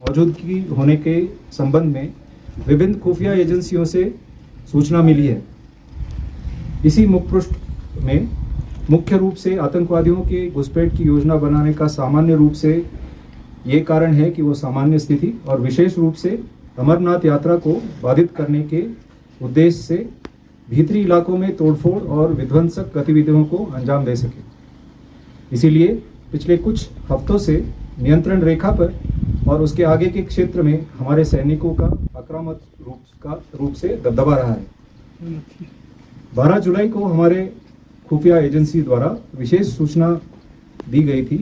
मौजूदगी होने के संबंध में विभिन्न खुफिया एजेंसियों से सूचना मिली है। इसी मुखपृष्ठ में मुख्य रूप से आतंकवादियों के घुसपैठ की योजना बनाने का सामान्य रूप से ये कारण है कि वो सामान्य स्थिति और विशेष रूप से अमरनाथ यात्रा को बाधित करने के उद्देश्य से भीतरी इलाकों में तोड़फोड़ और विध्वंसक गतिविधियों को अंजाम दे सके। इसीलिए पिछले कुछ हफ्तों से नियंत्रण रेखा पर और उसके आगे के क्षेत्र में हमारे सैनिकों का आक्रामक रूप से दबदबा रहा है। 12 जुलाई को हमारे खुफिया एजेंसी द्वारा विशेष सूचना दी गई थी,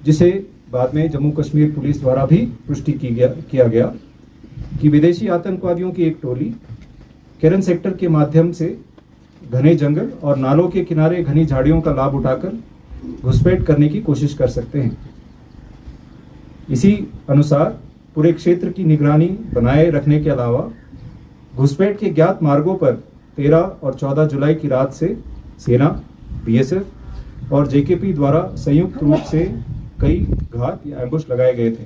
जिसे बाद में जम्मू कश्मीर पुलिस द्वारा भी पुष्टि किया गया कि विदेशी आतंकवादियों की एक टोली केरन सेक्टर के माध्यम से घने जंगल और नालों के किनारे घनी झाड़ियों का लाभ उठाकर घुसपैठ करने की कोशिश कर सकते हैं। इसी अनुसार पूरे क्षेत्र की निगरानी बनाए रखने के अलावा घुसपैठ के ज्ञात मार्गों पर 13 और 14 जुलाई की रात से सेना, बीएसएफ और जेकेपी द्वारा संयुक्त रूप से कई घात या एम्बुश लगाए गए थे।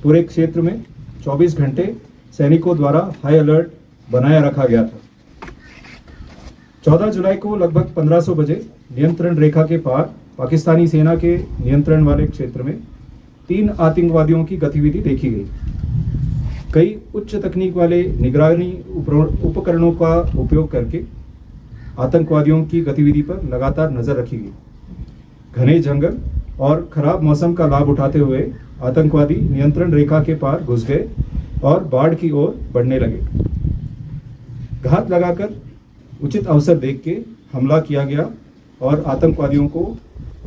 पूरे क्षेत्र में 24 घंटे सैनिकों द्वारा हाई अलर्ट बनाया रखा गया था। 14 जुलाई को लगभग 1500 बजे नियंत्रण रेखा के पार पाकिस्तानी सेना के नियंत्रण वाले क्षेत्र में 3 आतंकवादियों की गतिविधि देखी गई। कई उच्च तकनीक वाले निगरानी उपकरणों का उपयोग करके आतंकवादियों की गतिविधि पर लगातार नजर रखी गई। घने जंगल और खराब मौसम का लाभ उठाते हुए आतंकवादी नियंत्रण रेखा के पार घुस गए और बाढ़ की ओर बढ़ने लगे। घात लगाकर उचित अवसर देख के हमला किया गया और आतंकवादियों को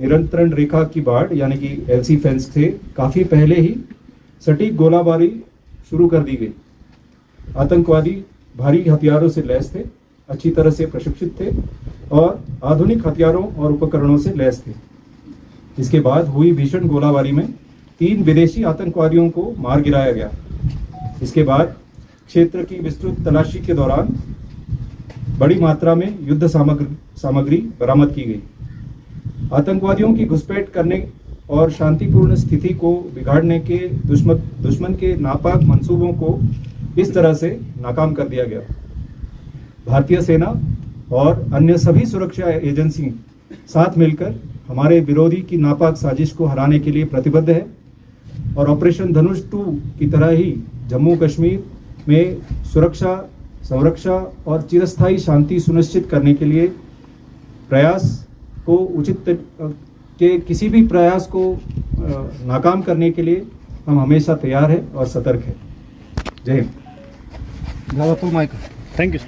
नियंत्रण रेखा की बाढ़ यानी कि एलसी फेंस से काफी पहले ही सटीक गोलाबारी शुरू कर दी गई। आतंकवादी भारी हथियारों से लैस थे, अच्छी तरह से प्रशिक्षित थे और आधुनिक हथियारों और उपकरणों से लैस थे। इसके बाद हुई भीषण गोलाबारी में 3 विदेशी आतंकवादियों को मार गिराया गया। इसके बाद क्षेत्र की विस्तृत तलाशी के दौरान बड़ी मात्रा में युद्ध सामग्री बरामद की गई। आतंकवादियों की घुसपैठ करने और शांतिपूर्ण स्थिति को बिगाड़ने के दुश्मन के नापाक मंसूबों को इस तरह से नाकाम कर दिया गया। भारतीय सेना और अन्य सभी सुरक्षा एजेंसी साथ मिलकर हमारे विरोधी की नापाक साजिश को हराने के लिए प्रतिबद्ध है और ऑपरेशन धनुष 2 की तरह ही जम्मू कश्मीर में सुरक्षा, संरक्षा और चिरस्थायी शांति सुनिश्चित करने के लिए किसी भी प्रयास को नाकाम करने के लिए हम हमेशा तैयार हैं और सतर्क हैं। जय हिंद। Thank you.